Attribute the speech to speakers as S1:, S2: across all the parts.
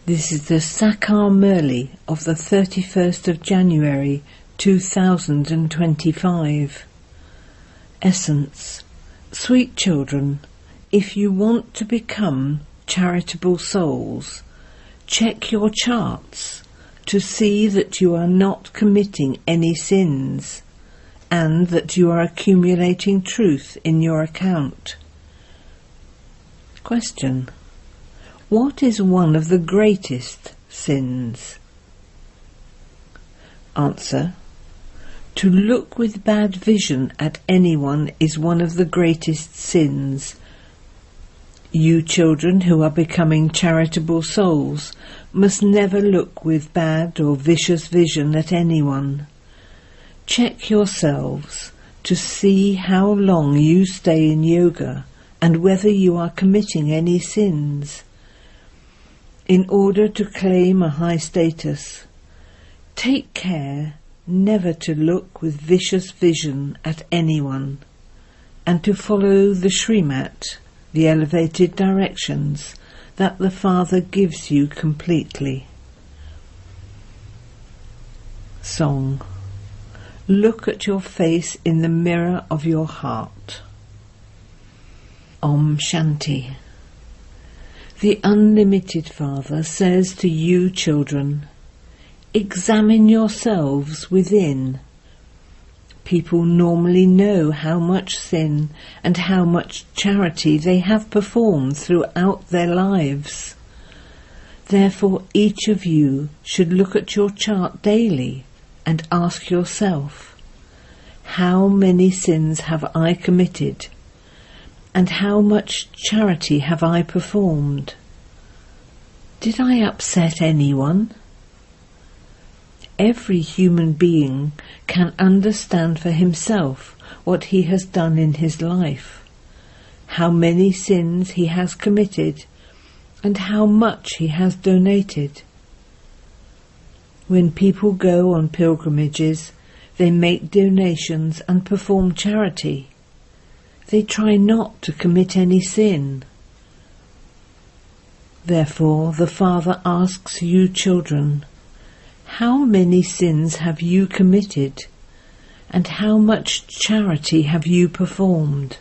S1: This is the Sakar Murli of the 31st of January 2025. Essence. Sweet children, if you want to become charitable souls, check your charts to see that you are not committing any sins and that you are accumulating truth in your account. Question. What is one of the greatest sins? Answer. To look with bad vision at anyone is one of the greatest sins. You children who are becoming charitable souls must never look with bad or vicious vision at anyone. Check yourselves to see how long you stay in yoga and whether you are committing any sins. In order to claim a high status, take care never to look with vicious vision at anyone, and to follow the Srimat, the elevated directions that the Father gives you completely. Song. Look at your face in the mirror of your heart. Om Shanti. The Unlimited Father says to you children, examine yourselves within. People normally know how much sin and how much charity they have performed throughout their lives. Therefore, each of you should look at your chart daily and ask yourself, how many sins have I committed? And how much charity have I performed? Did I upset anyone? Every human being can understand for himself what he has done in his life, how many sins he has committed, and how much he has donated. When people go on pilgrimages, they make donations and perform charity. They try not to commit any sin. Therefore, the Father asks you children, how many sins have you committed, and how much charity have you performed?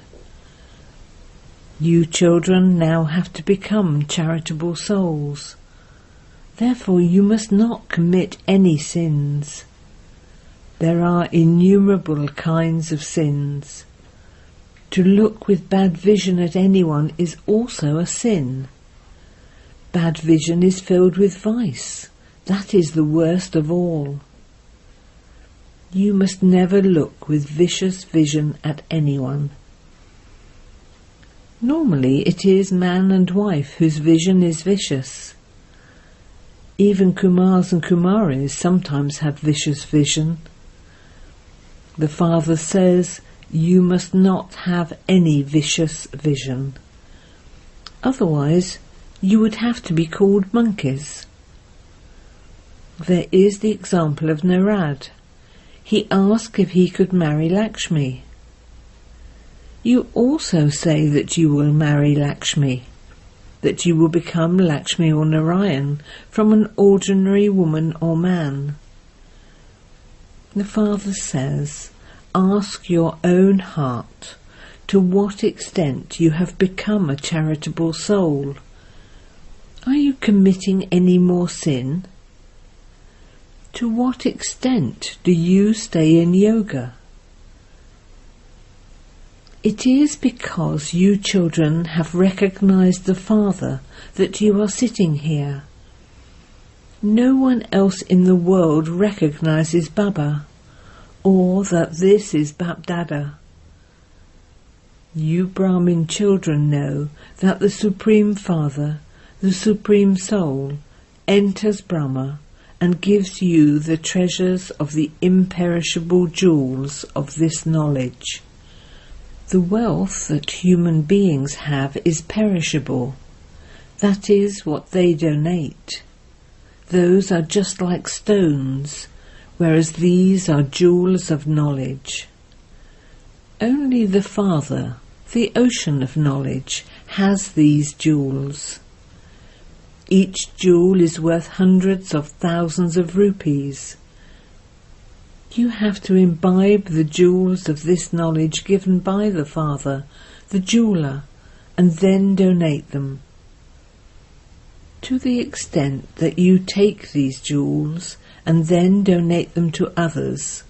S1: You children now have to become charitable souls. Therefore, you must not commit any sins. There are innumerable kinds of sins. To look with bad vision at anyone is also a sin. Bad vision is filled with vice. That is the worst of all. You must never look with vicious vision at anyone. Normally it is man and wife whose vision is vicious. Even Kumars and Kumaris sometimes have vicious vision. The Father says, you must not have any vicious vision. Otherwise, you would have to be called monkeys. There is the example of Narad. He asked if he could marry Lakshmi. You also say that you will marry Lakshmi, that you will become Lakshmi or Narayan from an ordinary woman or man. The Father says, ask your own heart to what extent you have become a charitable soul. Are you committing any more sin? To what extent do you stay in yoga? It is because you children have recognized the Father that you are sitting here. No one else in the world recognizes Baba, or that this is Bap-Dada. You Brahmin children know that the Supreme Father, the Supreme Soul, enters Brahma and gives you the treasures of the imperishable jewels of this knowledge. The wealth that human beings have is perishable. That is what they donate. Those are just like stones, whereas these are jewels of knowledge. Only the Father, the ocean of knowledge, has these jewels. Each jewel is worth hundreds of thousands of rupees. You have to imbibe the jewels of this knowledge given by the Father, the jeweler, and then donate them. To the extent that you take these jewels and then donate them to others,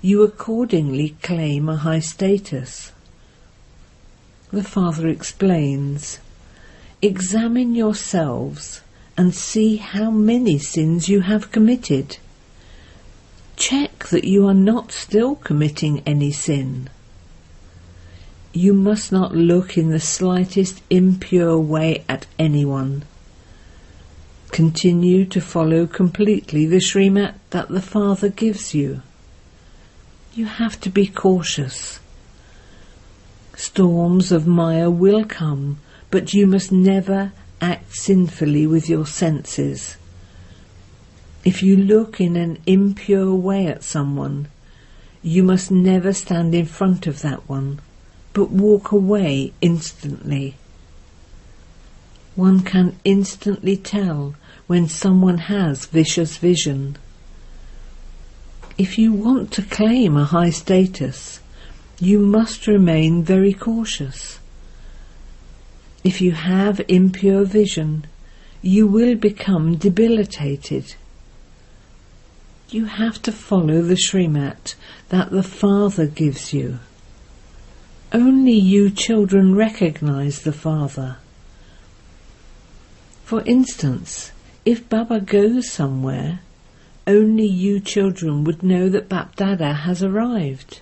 S1: you accordingly claim a high status. The Father explains, "Examine yourselves and see how many sins you have committed. Check that you are not still committing any sin. You must not look in the slightest impure way at anyone. Continue to follow completely the Srimat that the Father gives you. You have to be cautious. Storms of Maya will come, but you must never act sinfully with your senses. If you look in an impure way at someone, you must never stand in front of that one, but walk away instantly. One can instantly tell when someone has vicious vision. If you want to claim a high status, you must remain very cautious. If you have impure vision, you will become debilitated. You have to follow the Srimat that the Father gives you. Only you children recognize the Father. For instance, if Baba goes somewhere, only you children would know that Bapdada has arrived.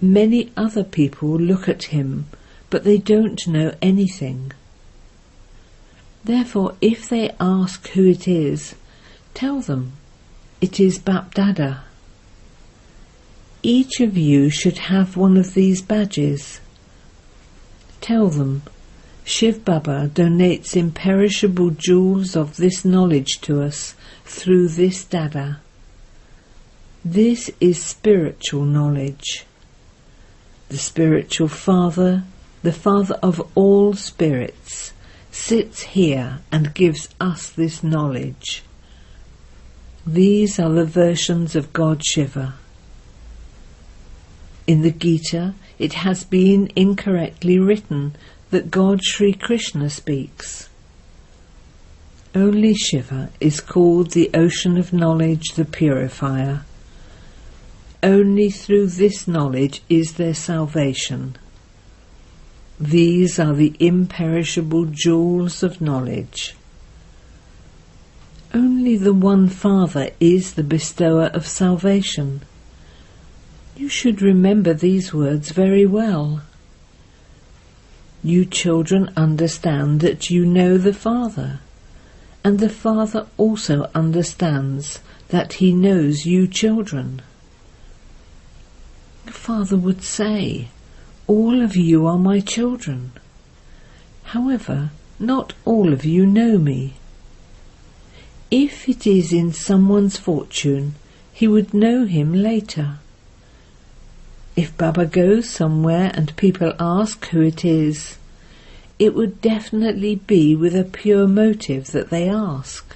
S1: Many other people look at him, but they don't know anything. Therefore, if they ask who it is, tell them, it is Bapdada. Each of you should have one of these badges. Tell them, Shiv Baba donates imperishable jewels of this knowledge to us through this Dada. This is spiritual knowledge. The spiritual Father, the Father of all spirits, sits here and gives us this knowledge. These are the versions of God Shiva. In the Gita, it has been incorrectly written that God Sri Krishna speaks. Only Shiva is called the ocean of knowledge, the purifier. Only through this knowledge is there salvation. These are the imperishable jewels of knowledge. Only the one Father is the bestower of salvation. You should remember these words very well. You children understand that you know the Father, and the Father also understands that he knows you children. The Father would say, all of you are my children. However, not all of you know me. If it is in someone's fortune, he would know him later. If Baba goes somewhere and people ask who it is, it would definitely be with a pure motive that they ask.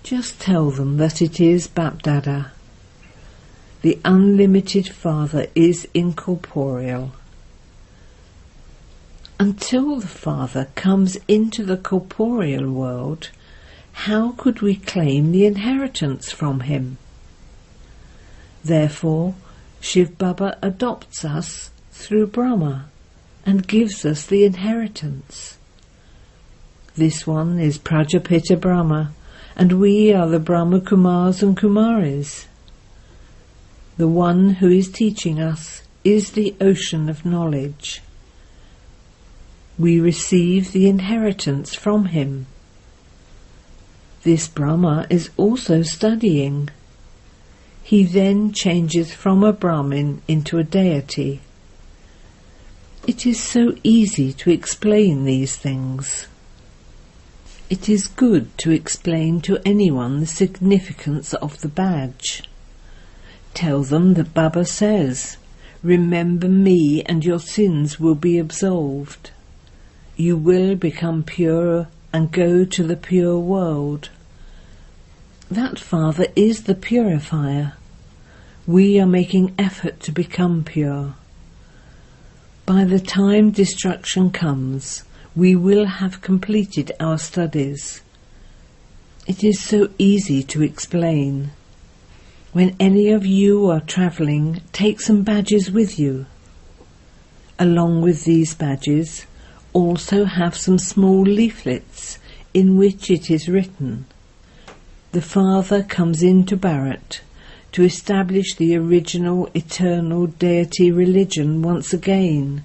S1: Just tell them that it is Bapdada. The unlimited Father is incorporeal. Until the Father comes into the corporeal world, how could we claim the inheritance from him? Therefore, Shiv Baba adopts us through Brahma and gives us the inheritance. This one is Prajapita Brahma, and we are the Brahma Kumars and Kumaris. The one who is teaching us is the ocean of knowledge. We receive the inheritance from him. This Brahma is also studying. He then changes from a Brahmin into a deity. It is so easy to explain these things. It is good to explain to anyone the significance of the badge. Tell them that Baba says, remember me and your sins will be absolved. You will become pure and go to the pure world. That Father is the purifier. We are making effort to become pure. By the time destruction comes, we will have completed our studies. It is so easy to explain. When any of you are travelling, take some badges with you. Along with these badges, also have some small leaflets in which it is written, "The Father comes into Bharat to establish the original eternal deity religion once again,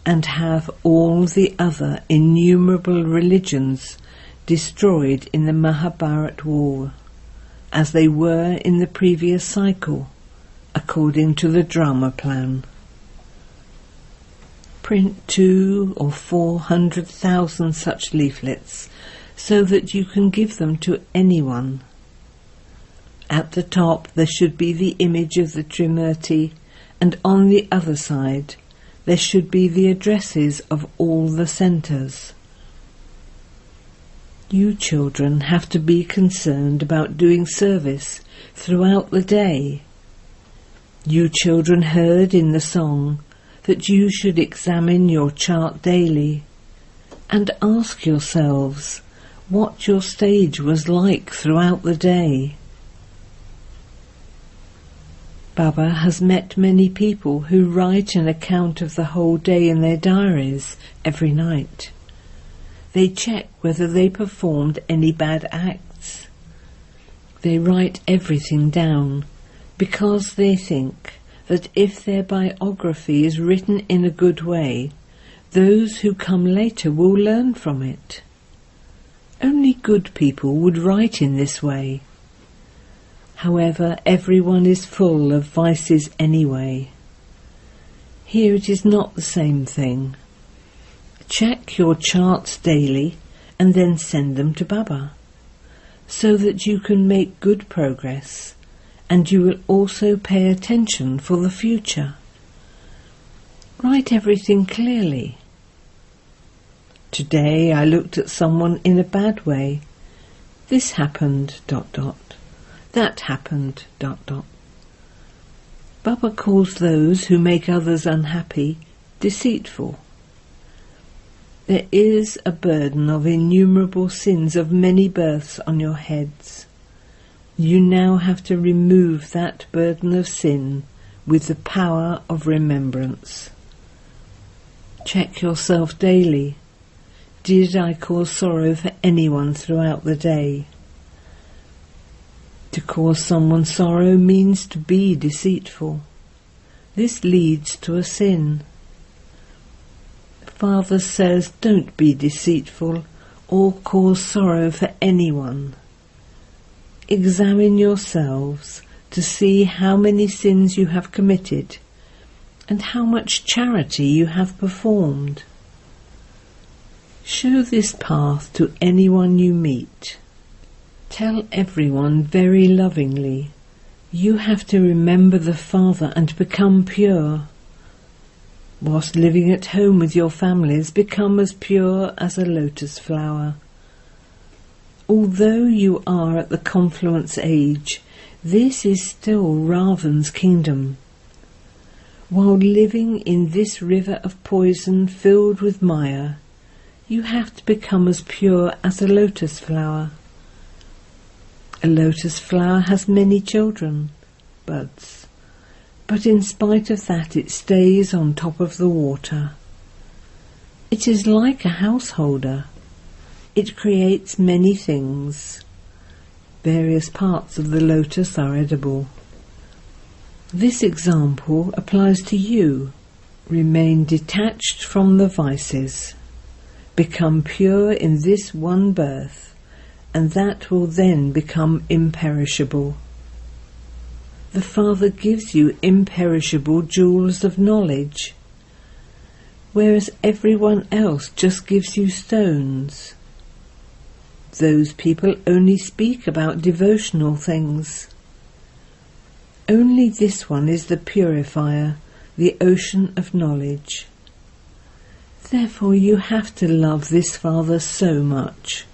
S1: and have all the other innumerable religions destroyed in the Mahabharat war, as they were in the previous cycle, according to the drama plan." Print 200,000 or 400,000 such leaflets so that you can give them to anyone. At the top there should be the image of the Trimurti, and on the other side there should be the addresses of all the centres. You children have to be concerned about doing service throughout the day. You children heard in the song that you should examine your chart daily and ask yourselves what your stage was like throughout the day. Baba has met many people who write an account of the whole day in their diaries every night. They check whether they performed any bad acts. They write everything down because they think that if their biography is written in a good way, those who come later will learn from it. Only good people would write in this way. However, everyone is full of vices anyway. Here it is not the same thing. Check your charts daily and then send them to Baba, so that you can make good progress, and you will also pay attention for the future. Write everything clearly. Today I looked at someone in a bad way. This happened... That happened... Baba calls those who make others unhappy deceitful. There is a burden of innumerable sins of many births on your heads. You now have to remove that burden of sin with the power of remembrance. Check yourself daily. Did I cause sorrow for anyone throughout the day? To cause someone sorrow means to be deceitful. This leads to a sin. Father says, don't be deceitful or cause sorrow for anyone. Examine yourselves to see how many sins you have committed and how much charity you have performed. Show this path to anyone you meet. Tell everyone very lovingly, you have to remember the Father and become pure. Whilst living at home with your families, become as pure as a lotus flower. Although you are at the confluence age, this is still Ravan's kingdom. While living in this river of poison filled with Maya, you have to become as pure as a lotus flower. A lotus flower has many children, buds, but in spite of that it stays on top of the water. It is like a householder. It creates many things. Various parts of the lotus are edible. This example applies to you. Remain detached from the vices. Become pure in this one birth, and that will then become imperishable. The Father gives you imperishable jewels of knowledge, whereas everyone else just gives you stones. Those people only speak about devotional things. Only this one is the purifier, the ocean of knowledge. Therefore you have to love this Father so much.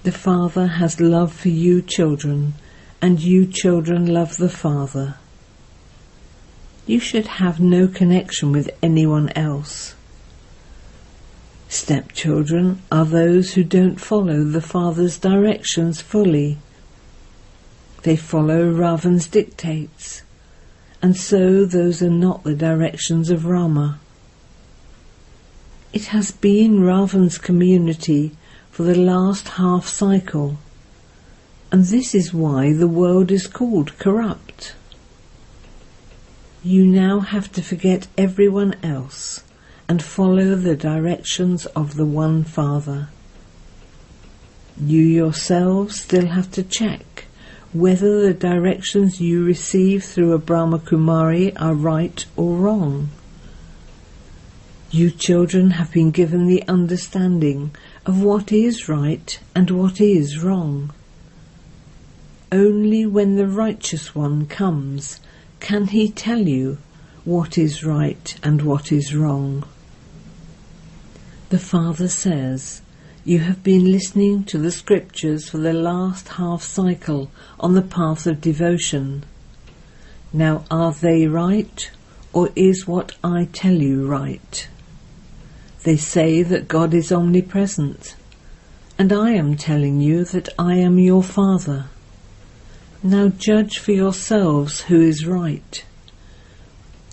S1: The Father has love for you children, and you children love the Father. You should have no connection with anyone else. Stepchildren are those who don't follow the Father's directions fully. They follow Ravan's dictates, and so those are not the directions of Rama. It has been Ravan's community for the last half cycle, and this is why the world is called corrupt. You now have to forget everyone else and follow the directions of the one Father. You yourselves still have to check whether the directions you receive through a Brahma Kumari are right or wrong. You children have been given the understanding of what is right and what is wrong. Only when the righteous one comes can he tell you what is right and what is wrong. The Father says, you have been listening to the scriptures for the last half cycle on the path of devotion. Now are they right, or is what I tell you right? They say that God is omnipresent, and I am telling you that I am your Father. Now judge for yourselves who is right.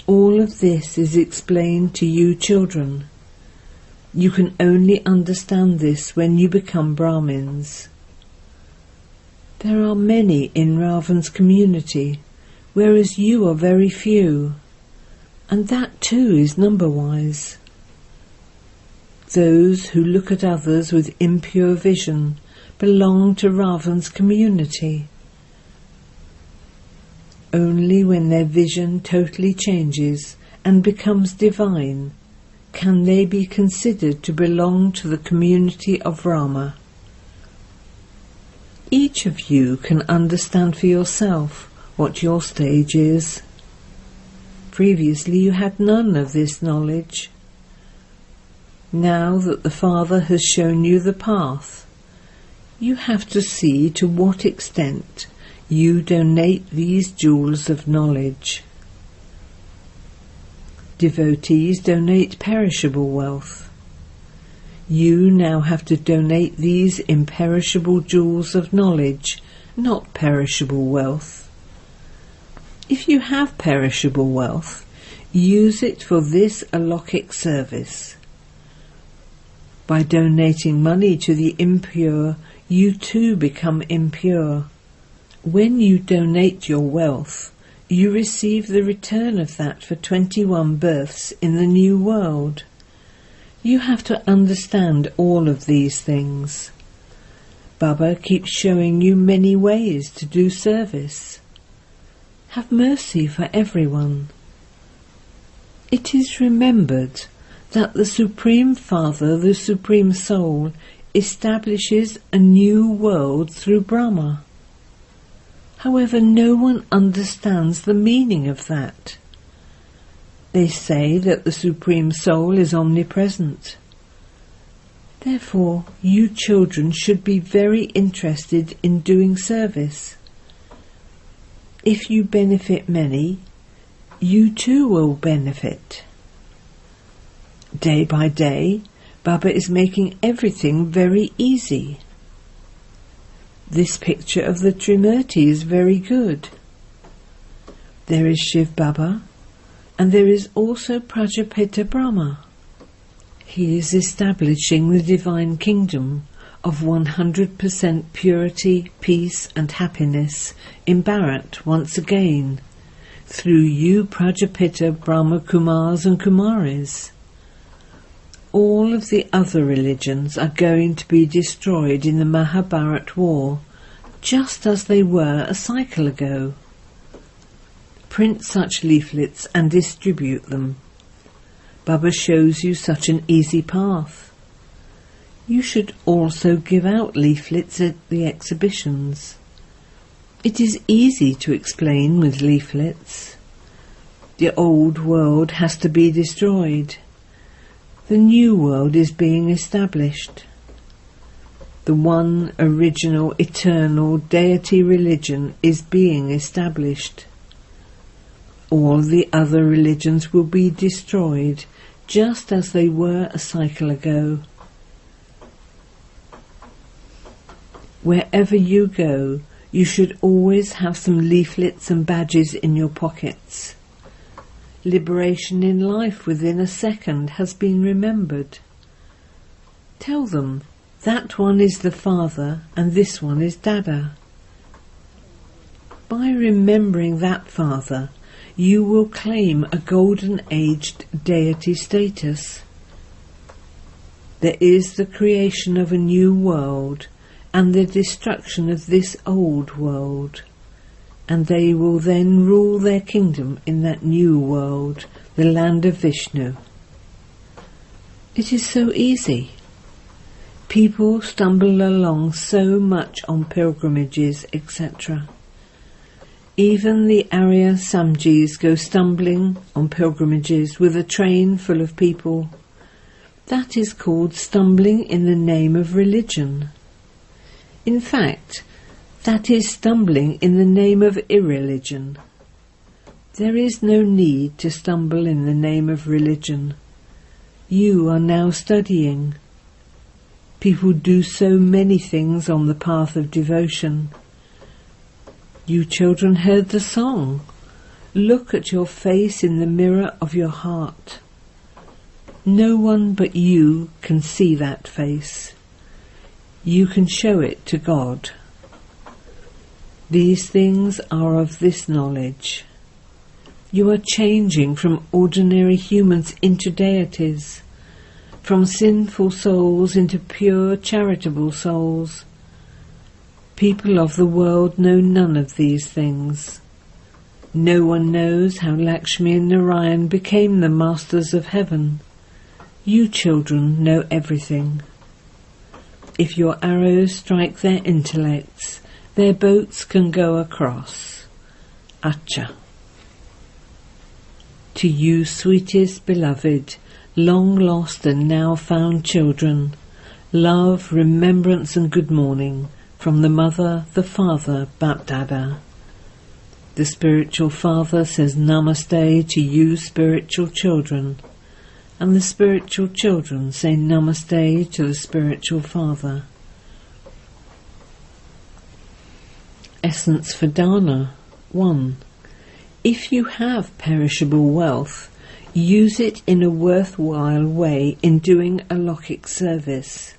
S1: All of this is explained to you children. You can only understand this when you become Brahmins. There are many in Ravan's community, whereas you are very few, and that too is number-wise. Those who look at others with impure vision belong to Ravan's community. Only when their vision totally changes and becomes divine can they be considered to belong to the community of Rama. Each of you can understand for yourself what your stage is. Previously you had none of this knowledge. Now that the Father has shown you the path, you have to see to what extent you donate these jewels of knowledge. Devotees donate perishable wealth. You now have to donate these imperishable jewels of knowledge, not perishable wealth. If you have perishable wealth, use it for this alokhic service. By donating money to the impure, you too become impure. When you donate your wealth, you receive the return of that for 21 births in the new world. You have to understand all of these things. Baba keeps showing you many ways to do service. Have mercy for everyone. It is remembered that the Supreme Father, the Supreme Soul, establishes a new world through Brahma. However, no one understands the meaning of that. They say that the Supreme Soul is omnipresent. Therefore, you children should be very interested in doing service. If you benefit many, you too will benefit. Day by day, Baba is making everything very easy. This picture of the Trimurti is very good. There is Shiv Baba, and there is also Prajapita Brahma. He is establishing the divine kingdom of 100% purity, peace and happiness in Bharat once again, through you Prajapita Brahma Kumars and Kumaris. All of the other religions are going to be destroyed in the Mahabharat war, just as they were a cycle ago. Print such leaflets and distribute them. Baba shows you such an easy path. You should also give out leaflets at the exhibitions. It is easy to explain with leaflets. The old world has to be destroyed. The new world is being established. The one original, eternal deity religion is being established. All the other religions will be destroyed, just as they were a cycle ago. Wherever you go, you should always have some leaflets and badges in your pockets. Liberation in life within a second has been remembered. Tell them, that one is the Father and this one is Dada. By remembering that Father, you will claim a golden-aged deity status. There is the creation of a new world and the destruction of this old world, and they will then rule their kingdom in that new world, the land of Vishnu. It is so easy. People stumble along so much on pilgrimages, etc. Even the Arya Samjis go stumbling on pilgrimages with a train full of people. That is called stumbling in the name of religion. In fact, that is stumbling in the name of irreligion. There is no need to stumble in the name of religion. You are now studying. People do so many things on the path of devotion. You children heard the song. Look at your face in the mirror of your heart. No one but you can see that face. You can show it to God. These things are of this knowledge. You are changing from ordinary humans into deities, from sinful souls into pure charitable souls. People of the world know none of these things. No one knows how Lakshmi and Narayan became the masters of heaven. You children know everything. If your arrows strike their intellects, their boats can go across. Acha. To you, sweetest beloved, long lost and now found children, love, remembrance and good morning from the Mother, the Father, Bapdada. The spiritual Father says Namaste to you spiritual children, and the spiritual children say Namaste to the spiritual Father. Essence for Dana 1. If you have perishable wealth, use it in a worthwhile way in doing a Lokik service.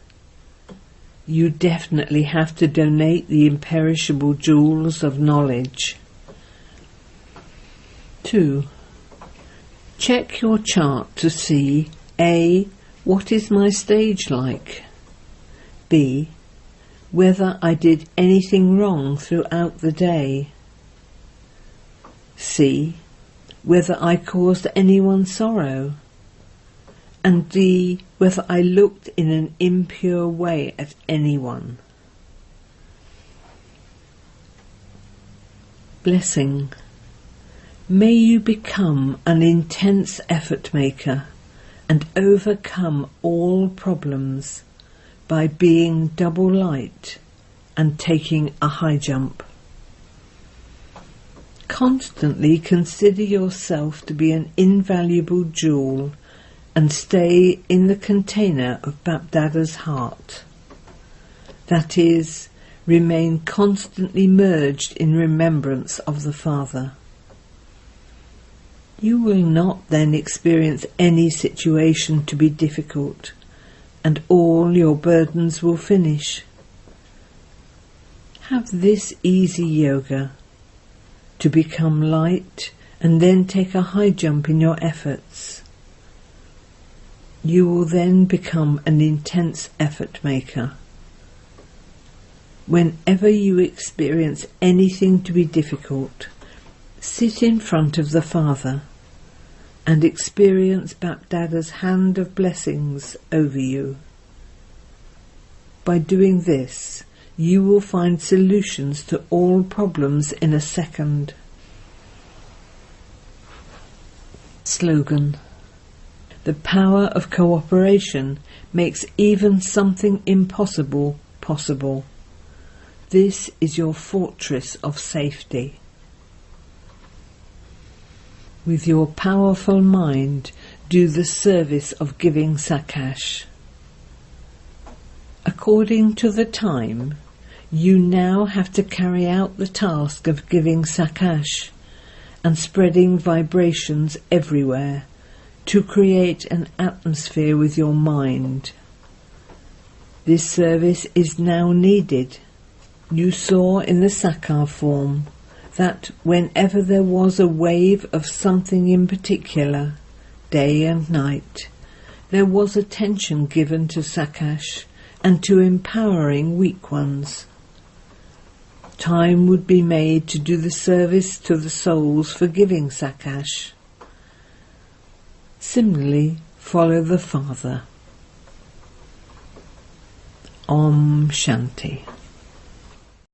S1: You definitely have to donate the imperishable jewels of knowledge. 2. Check your chart to see A. What is my stage like? B. Whether I did anything wrong throughout the day. C. Whether I caused anyone sorrow. And D. Whether I looked in an impure way at anyone. Blessing. May you become an intense effort maker and overcome all problems by being double light and taking a high jump. Constantly consider yourself to be an invaluable jewel and stay in the container of Bapdada's heart. That is, remain constantly merged in remembrance of the Father. You will not then experience any situation to be difficult, and all your burdens will finish. Have this easy yoga, to become light and then take a high jump in your efforts. You will then become an intense effort maker. Whenever you experience anything to be difficult, sit in front of the Father and experience Bapdada's hand of blessings over you. By doing this, you will find solutions to all problems in a second. Slogan. The power of cooperation makes even something impossible possible. This is your fortress of safety. With your powerful mind, do the service of giving sakash. According to the time, you now have to carry out the task of giving sakash and spreading vibrations everywhere to create an atmosphere with your mind. This service is now needed. You saw in the sakar form that whenever there was a wave of something in particular, day and night, there was attention given to sakash and to empowering weak ones. Time would be made to do the service to the souls for giving sakash. Similarly, follow the Father. Om Shanti.